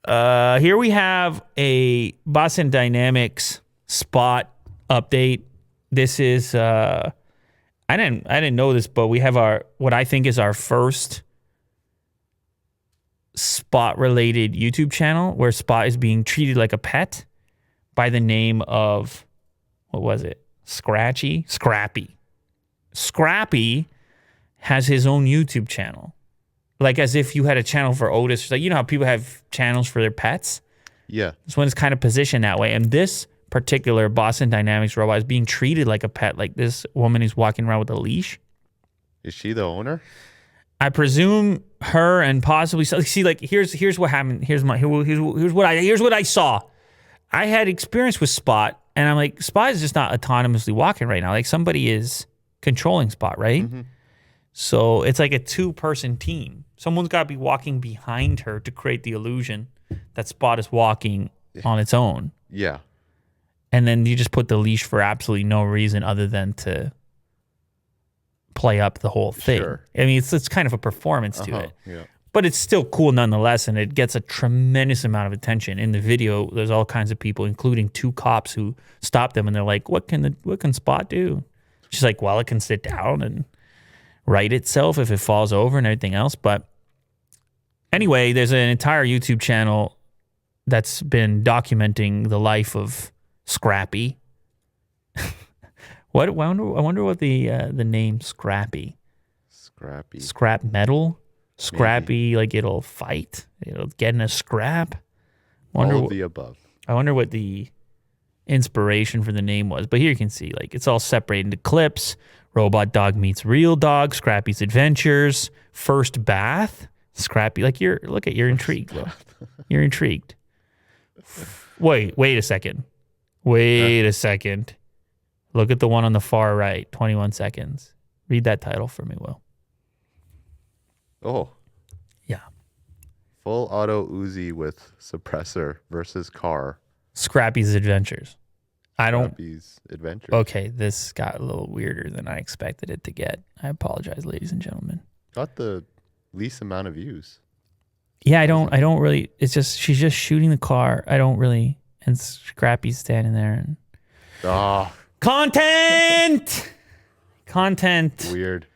Here we have a Boston Dynamics spot update. This is I didn't know this, but we have what I think is our first Spot related YouTube channel where Spot is being treated like a pet by the name of, what was it? Scrappy. Scrappy has his own YouTube channel. Like as if you had a channel for Otis. Like, you know how people have channels for their pets? Yeah. This one is kind of positioned that way. And this particular Boston Dynamics robot is being treated like a pet. Like this woman is walking around with a leash. Is she the owner? I presume her and possibly, see, like here's what happened. Here's what I saw. I had experience with Spot, and I'm like, Spot is just not autonomously walking right now. Like somebody is controlling Spot, right? Mm-hmm. So it's like a 2-person team. Someone's got to be walking behind her to create the illusion that Spot is walking on its own. Yeah. And then you just put the leash for absolutely no reason other than to play up the whole thing. Sure. I mean, it's kind of a performance to it. Yeah. But it's still cool nonetheless, and it gets a tremendous amount of attention. In the video, there's all kinds of people, including 2 cops who stop them, and they're like, what can Spot do? She's like, well, it can sit down and right itself if it falls over and everything else. But anyway, there's an entire YouTube channel that's been documenting the life of Scrappy. I wonder what the name Scrappy. Scrappy. Scrap metal. Scrappy, Maybe. like it'll fight. It'll get in a scrap. All of the above. I wonder what the inspiration for the name was. But here you can see, like, it's all separated into clips. Robot dog meets real dog. Scrappy's adventures. First bath. Scrappy, like you're intrigued, bro. You're intrigued. Wait a second. Wait a second. Look at the one on the far right, 21 seconds. Read that title for me, Will. Oh. Yeah. Full auto Uzi with suppressor versus car. Scrappy's Adventures. Scrappy's Adventures. Okay, this got a little weirder than I expected it to get. I apologize, ladies and gentlemen. Got the least amount of views. Yeah, I don't really, it's just, she's just shooting the car. And Scrappy's standing there and... Ah. Content! Weird.